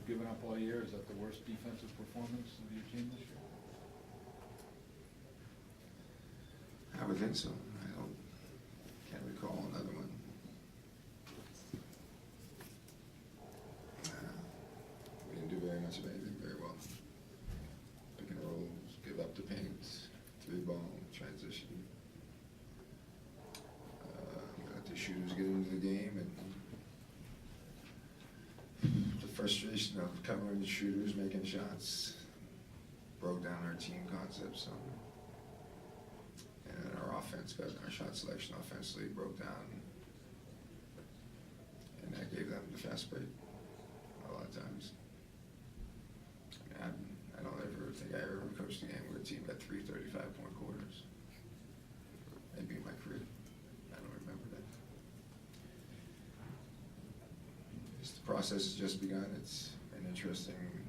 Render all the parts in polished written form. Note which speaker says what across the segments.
Speaker 1: given up all year? Is that the worst defensive performance of your team this year?
Speaker 2: I would think so. Can't recall another one. We didn't do very much of anything very well. Pick and rolls, give up the paint, 3-ball, transition. Let the shooters get into the game, and the frustration of covering the shooters, making shots, broke down our team concept some. And our offense our shot selection offensively broke down. And that gave them the fast break a lot of times. I mean, I don't ever think I ever coached a game where a team got 3 35-point quarters. Maybe in my career. I don't remember that. The process has just begun. It's an interesting,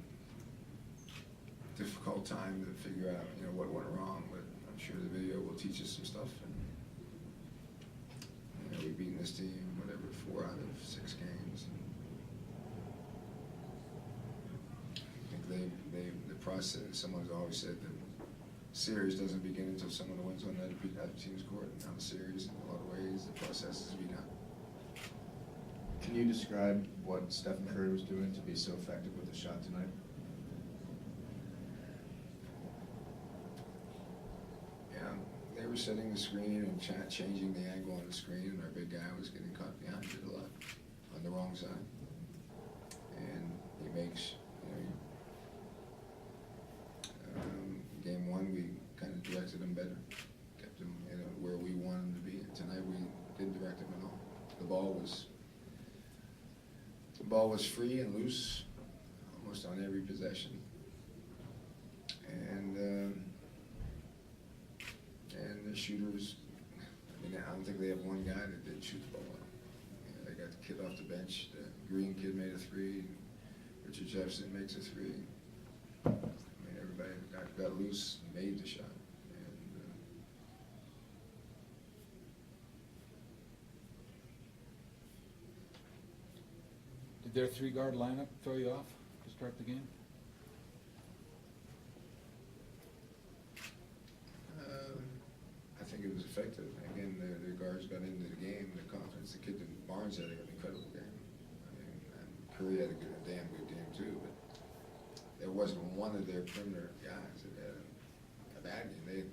Speaker 2: difficult time to figure out, what went wrong. But I'm sure the video will teach us some stuff. And we've beaten this team, 4 out of 6 games. And I think the process. Someone's always said that series doesn't begin until someone wins on that team's court. And now the series, in a lot of ways, the process has begun.
Speaker 3: Can you describe what Stephen Curry was doing to be so effective with the shot tonight?
Speaker 2: Yeah, they were setting the screen and changing the angle on the screen, and our big guy was getting caught behind it a lot on the wrong side. And he makes, game 1 we kind of directed him better, kept him where we wanted him to be. And tonight we didn't direct him at all. The ball was free and loose almost on every possession. And the shooters, I don't think they have one guy that didn't shoot the ball. They got the kid off the bench. The Green kid made a 3. Richard Jefferson makes a 3. Everybody got loose and made the shot.
Speaker 1: Did their 3-guard lineup throw you off to start the game?
Speaker 2: I think it was effective. Again, their guards got into the game, the confidence. The kid in Barnes had an incredible game. And Curry had a damn good game too, but there wasn't one of their perimeter guys that had a bad game.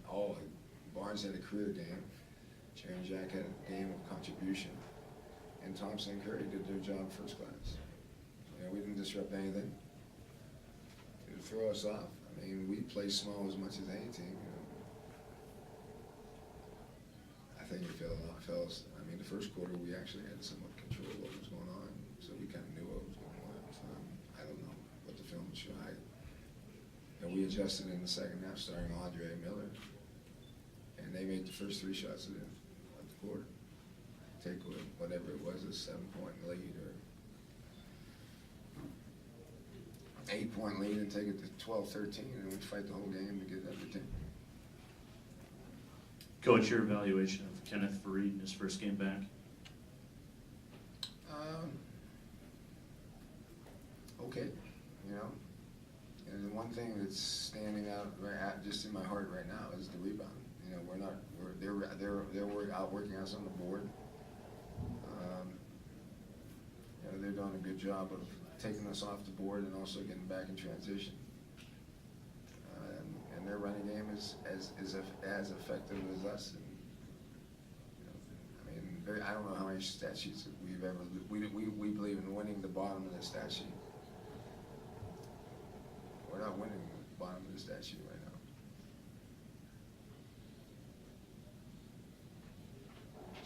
Speaker 2: Barnes had a career game. Jerry and Jack had a game of contribution. And Thompson and Curry did their job first class. We didn't disrupt anything. It would throw us off. We play small as much as any team. I think it fell off. The first quarter we actually had somewhat control of what was going on, so we kind of knew what was going on. I don't know what the film would show. And we adjusted in the second half, starting Andre Miller, and they made the first 3 shots of the quarter. Take whatever it was, a 7-point lead or 8-point lead, and take it to 12-13, and we'd fight the whole game to get everything.
Speaker 4: Coach, your evaluation of Kenneth Faried in his first game back?
Speaker 2: Okay, and the one thing that's standing out just in my heart right now is the rebound. They're out working us on the board. They're doing a good job of taking us off the board and also getting back in transition. And their running game is as effective as us. And, I don't know how many stat sheets we've ever. We believe in winning the bottom of the stat sheet. We're not winning the bottom of the stat sheet right now.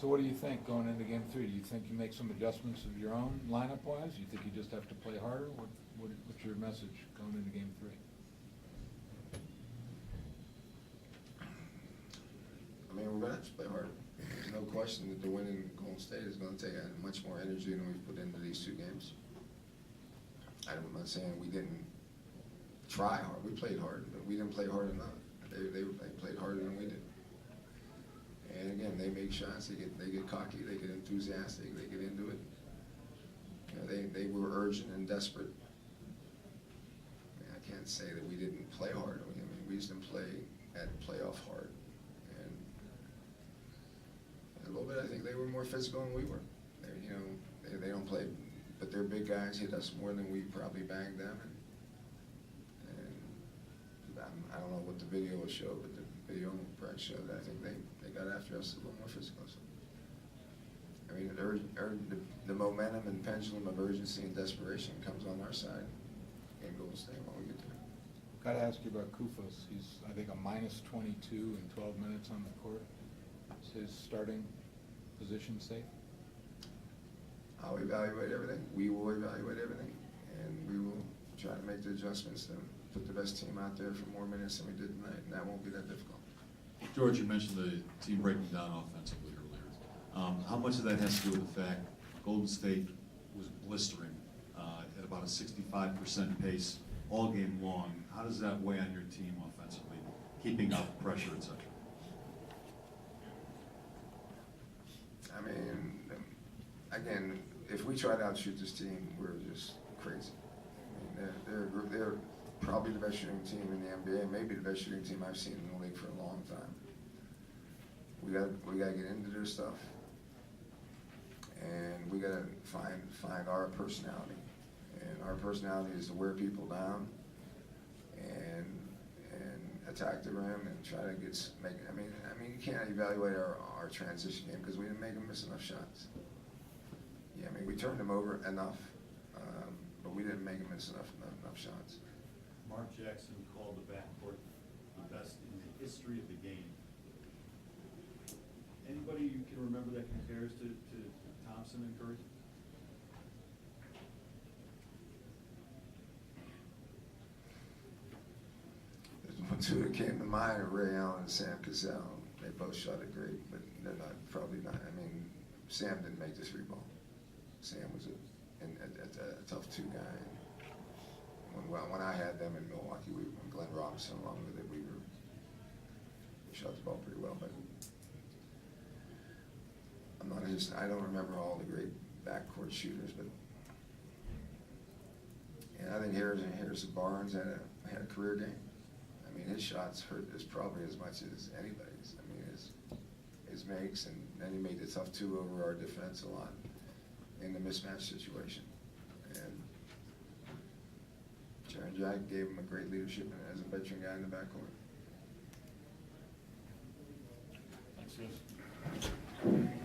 Speaker 1: So what do you think going into game 3? Do you think you make some adjustments of your own lineup-wise? Do you think you just have to play harder? What's your message going into game 3?
Speaker 2: We're going to have to play harder. There's no question that the win in Golden State is going to take much more energy than we've put into these 2 games. I'm not saying we didn't try hard. We played hard, but we didn't play hard enough. They played harder than we did. And again, they make shots. They get cocky. They get enthusiastic. They get into it. They were urgent and desperate. can't say that we didn't play hard. I mean, we just didn't play at playoff hard. And a little bit, I think they were more physical than we were. They don't play, but their big guys hit us more than we probably banged them. And I don't know what the video will show, but the video probably showed that I think they got after us a little more physical. So, I mean, the momentum and pendulum of urgency and desperation comes on our side. Game goes stay when we get there.
Speaker 1: Got to ask you about Kufos. He's, I think, a -22 in 12 minutes on the court. Is his starting position safe?
Speaker 2: I'll evaluate everything. We will evaluate everything, and we will try to make the adjustments to put the best team out there for more minutes than we did tonight, and that won't be that difficult.
Speaker 5: George, you mentioned the team breaking down offensively earlier. How much of that has to do with the fact Golden State was blistering at about a 65% pace all game long? How does that weigh on your team offensively, keeping up pressure, etc.?
Speaker 2: I mean, again, if we try to outshoot this team, we're just crazy. I mean, they're probably the best shooting team in the NBA, maybe the best shooting team I've seen in the league for a long time. We got to get into their stuff, and we got to find our personality. And our personality is to wear people down and attack the rim and try to make. I mean, you can't evaluate our transition game because we didn't make them miss enough shots. Yeah, I mean, we turned them over enough, but we didn't make them miss enough shots.
Speaker 6: Mark Jackson called the backcourt the best in the history of the game. Anybody you can remember that compares to Thompson and Curry?
Speaker 2: There's two that came to mind are Ray Allen and Sam Cassell. They both shot it great, but they're probably not. I mean, Sam didn't make the three ball. Sam was a tough two guy. When I had them in Milwaukee, when Glenn Robinson along with it, we shot the ball pretty well. But I don't remember all the great backcourt shooters, but and I think Harrison Barnes had a career game. I mean, his shots hurt us probably as much as anybody's. I mean, his makes, and then he made the tough two over our defense a lot in the mismatch situation. And Jaron Jack gave him a great leadership as a veteran guy in the backcourt.
Speaker 1: Thanks, guys.